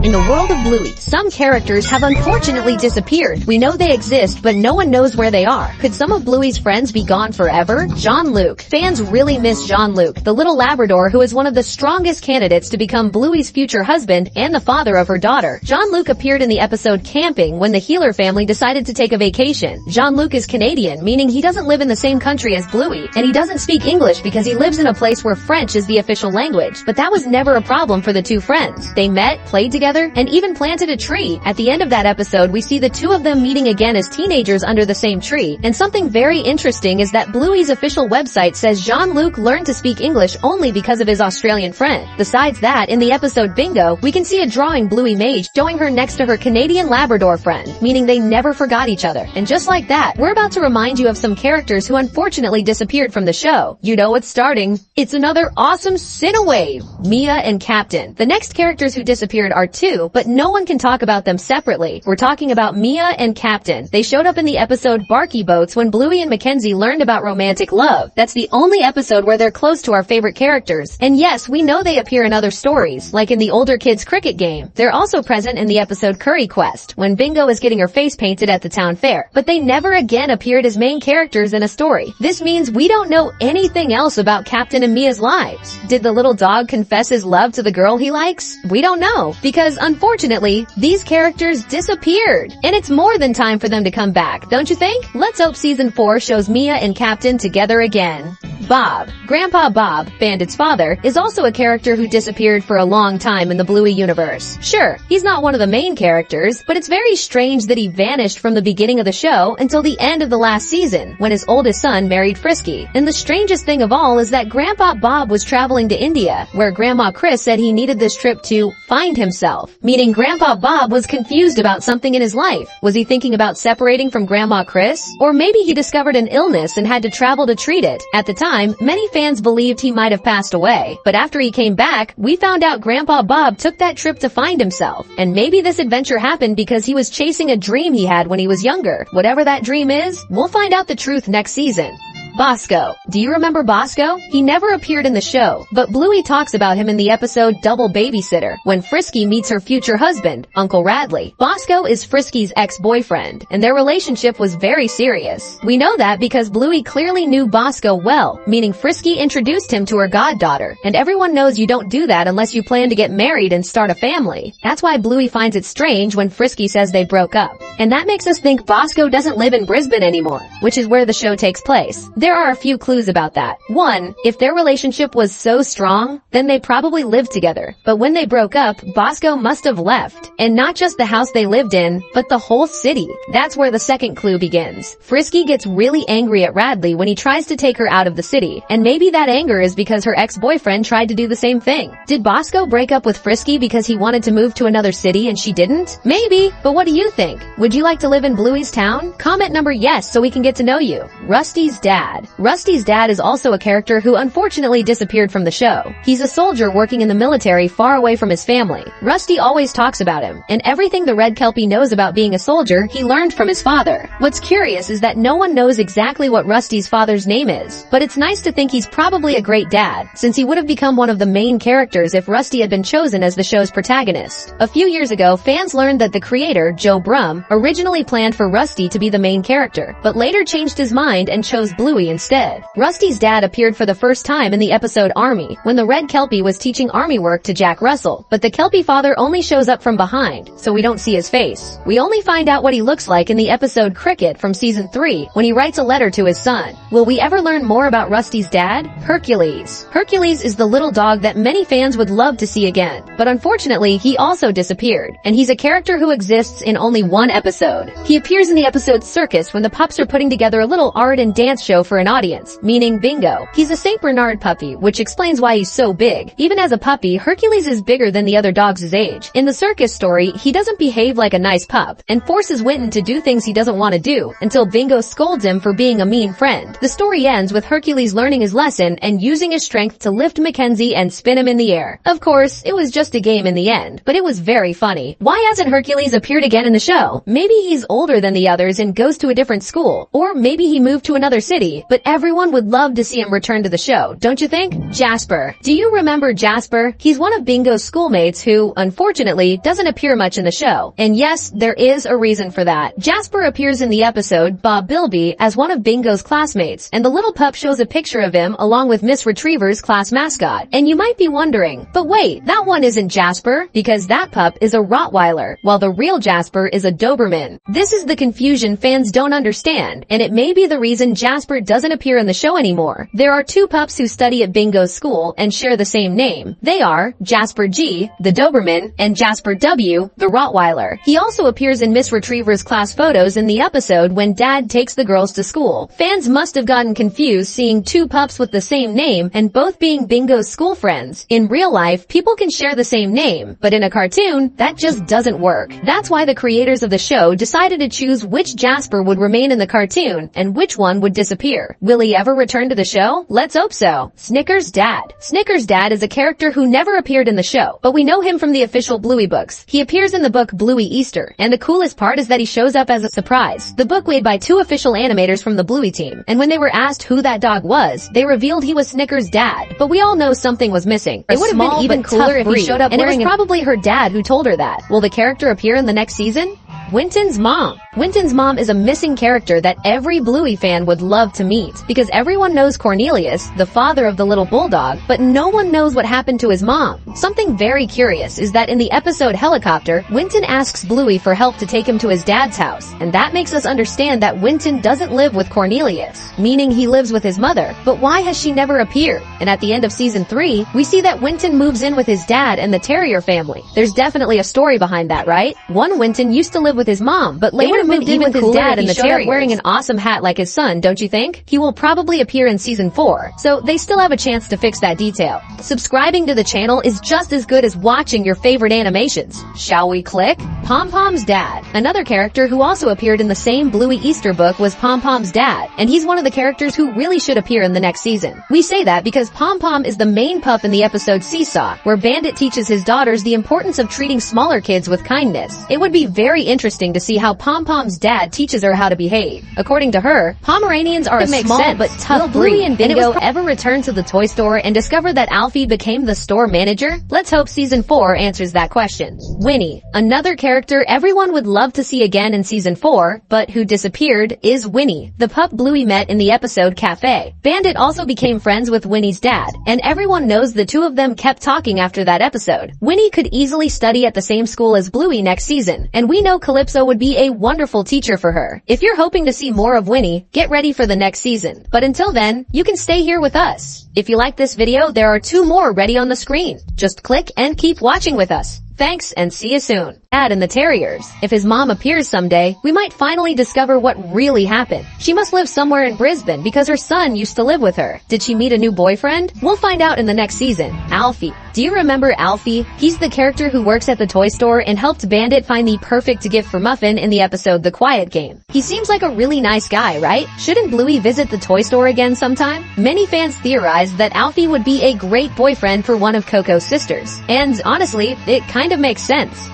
In the world of Bluey, some characters have unfortunately disappeared. We know they exist, but no one knows where they are. Could some of Bluey's friends be gone forever? Jean-Luc. Fans really miss Jean-Luc, the little Labrador who is one of the strongest candidates to become Bluey's future husband and the father of her daughter. Jean-Luc appeared in the episode Camping when the Healer family decided to take a vacation. Jean-Luc is Canadian, meaning he doesn't live in the same country as Bluey, and he doesn't speak English because he lives in a place where French is the official language. But that was never a problem for the two friends. They met, played together, and even planted a tree. At the end of that episode, we see the two of them meeting again as teenagers under the same tree. And something very interesting is that Bluey's official website says Jean-Luc learned to speak English only because of his Australian friend. Besides that, in the episode Bingo, we can see a drawing Bluey made showing her next to her Canadian Labrador friend, meaning they never forgot each other. And just like that, we're about to remind you of some characters who unfortunately disappeared from the show. You know what's starting. It's another awesome Cinewave, Mia and Captain. The next characters who disappeared are two, but no one can talk about them separately. We're talking about Mia and Captain. They showed up in the episode Barky Boats when Bluey and Mackenzie learned about romantic love. That's the only episode where they're close to our favorite characters. And yes, we know they appear in other stories, like in the older kids' cricket game. They're also present in the episode Curry Quest, when Bingo is getting her face painted at the town fair. But they never again appeared as main characters in a story. This means we don't know anything else about Captain and Mia's lives. Did the little dog confess his love to the girl he likes? We don't know, because unfortunately, these characters disappeared. And it's more than time for them to come back, don't you think? Let's hope season 4 shows Mia and Captain together again. Bob. Grandpa Bob, Bandit's father, is also a character who disappeared for a long time in the Bluey universe. Sure, he's not one of the main characters, but it's very strange that he vanished from the beginning of the show until the end of the last season, when his oldest son married Frisky. And the strangest thing of all is that Grandpa Bob was traveling to India, where Grandma Chris said he needed this trip to find himself, meaning Grandpa Bob was confused about something in his life. Was he thinking about separating from Grandma Chris? Or maybe he discovered an illness and had to travel to treat it. At the time, many fans believed he might have passed away, but after he came back, we found out Grandpa Bob took that trip to find himself. And maybe this adventure happened because he was chasing a dream he had when he was younger. Whatever that dream is, we'll find out the truth next season. Bosco. Do you remember Bosco? He never appeared in the show, but Bluey talks about him in the episode Double Babysitter, when Frisky meets her future husband, Uncle Radley. Bosco is Frisky's ex-boyfriend, and their relationship was very serious. We know that because Bluey clearly knew Bosco well, meaning Frisky introduced him to her goddaughter, and everyone knows you don't do that unless you plan to get married and start a family. That's why Bluey finds it strange when Frisky says they broke up. And that makes us think Bosco doesn't live in Brisbane anymore, which is where the show takes place. There are a few clues about that. 1. If their relationship was so strong, then they probably lived together. But when they broke up, Bosco must have left. And not just the house they lived in, but the whole city. That's where the second clue begins. Frisky gets really angry at Radley when he tries to take her out of the city. And maybe that anger is because her ex-boyfriend tried to do the same thing. Did Bosco break up with Frisky because he wanted to move to another city and she didn't? Maybe, but what do you think? Would you like to live in Bluey's town? Comment number yes so we can get to know you. Rusty's dad. Rusty's dad is also a character who unfortunately disappeared from the show. He's a soldier working in the military far away from his family. Rusty always talks about him, and everything the Red Kelpie knows about being a soldier, he learned from his father. What's curious is that no one knows exactly what Rusty's father's name is, but it's nice to think he's probably a great dad, since he would have become one of the main characters if Rusty had been chosen as the show's protagonist. A few years ago, fans learned that the creator, Joe Brum, originally planned for Rusty to be the main character, but later changed his mind and chose Bluey instead. Rusty's dad appeared for the first time in the episode Army, when the Red Kelpie was teaching army work to Jack Russell, but the Kelpie father only shows up from behind, so we don't see his face. We only find out what he looks like in the episode Cricket from season 3, when he writes a letter to his son. Will we ever learn more about Rusty's dad? Hercules. Hercules is the little dog that many fans would love to see again, but unfortunately he also disappeared, and he's a character who exists in only one episode. He appears in the episode Circus when the pups are putting together a little art and dance show for an audience, meaning Bingo. He's a St. Bernard puppy, which explains why he's so big. Even as a puppy, Hercules is bigger than the other dogs his age. In the circus story, he doesn't behave like a nice pup, and forces Winton to do things he doesn't want to do, until Bingo scolds him for being a mean friend. The story ends with Hercules learning his lesson and using his strength to lift Mackenzie and spin him in the air. Of course, it was just a game in the end, but it was very funny. Why hasn't Hercules appeared again in the show? Maybe he's older than the others and goes to a different school, or maybe he moved to another city. Bluey, but everyone would love to see him return to the show, don't you think? Jasper. Do you remember Jasper? He's one of Bingo's schoolmates who, unfortunately, doesn't appear much in the show. And yes, there is a reason for that. Jasper appears in the episode Bob Bilby as one of Bingo's classmates, and the little pup shows a picture of him along with Miss Retriever's class mascot. And you might be wondering, but wait, that one isn't Jasper, because that pup is a Rottweiler, while the real Jasper is a Doberman. This is the confusion fans don't understand, and it may be the reason Jasper doesn't appear in the show anymore. There are two pups who study at Bingo's school and share the same name. They are Jasper G, the Doberman, and Jasper W, the Rottweiler. He also appears in Miss Retriever's class photos in the episode when Dad takes the girls to school. Fans must have gotten confused seeing two pups with the same name and both being Bingo's school friends. In real life, people can share the same name, but in a cartoon, that just doesn't work. That's why the creators of the show decided to choose which Jasper would remain in the cartoon and which one would disappear. Will he ever return to the show? Let's hope so. Snicker's dad. Snicker's dad is a character who never appeared in the show, but we know him from the official Bluey books. He appears in the book Bluey Easter, and the coolest part is that he shows up as a surprise. The book made by two official animators from the Bluey team, and when they were asked who that dog was, they revealed he was Snicker's dad. But we all know something was missing. It would have been even cooler if he showed up wearing, and it was probably her dad who told her that. Will the character appear in the next season? Winton's mom. Winton's mom is a missing character that every Bluey fan would love to meet, because everyone knows Cornelius, the father of the little bulldog, but no one knows what happened to his mom. Something very curious is that in the episode Helicopter, Winton asks Bluey for help to take him to his dad's house, and that makes us understand that Winton doesn't live with Cornelius, meaning he lives with his mother. But why has she never appeared? And at the end of season 3, we see that Winton moves in with his dad and the Terrier family. There's definitely a story behind that, right? One Winton used to live with his mom, but later moved in with his dad and the Terrier, wearing an awesome hat like his son, don't you think? He will probably appear in season 4, so they still have a chance to fix that detail. Subscribing to the channel is just as good as watching your favorite animations. Shall we click? Pom Pom's dad. Another character who also appeared in the same Bluey Easter book was Pom Pom's dad, and he's one of the characters who really should appear in the next season. We say that because Pom Pom is the main pup in the episode Seesaw, where Bandit teaches his daughters the importance of treating smaller kids with kindness. It would be very interesting to see how Pom Pom's dad teaches her how to behave. According to her, Pomeranians are a small but tough breed. Will Bluey and Bingo ever return to the toy store and discover that Alfie became the store manager? Let's hope season 4 answers that question. Winnie. Another character everyone would love to see again in season 4, but who disappeared, is Winnie, the pup Bluey met in the episode Cafe. Bandit also became friends with Winnie's dad, and everyone knows the two of them kept talking after that episode. Winnie could easily study at the same school as Bluey next season, and we know Calypso would be a wonderful teacher for her. If you're hoping to see more of Winnie, get ready for the next season. But until then, you can stay here with us. If you like this video, there are 2 more ready on the screen. Just click and keep watching with us. Thanks and see you soon. Dad and the Terriers. If his mom appears someday, we might finally discover what really happened. She must live somewhere in Brisbane because her son used to live with her. Did she meet a new boyfriend? We'll find out in the next season. Alfie. Do you remember Alfie? He's the character who works at the toy store and helped Bandit find the perfect gift for Muffin in the episode The Quiet Game. He seems like a really nice guy, right? Shouldn't Bluey visit the toy store again sometime? Many fans theorize that Alfie would be a great boyfriend for one of Coco's sisters. And honestly, it kind of makes sense.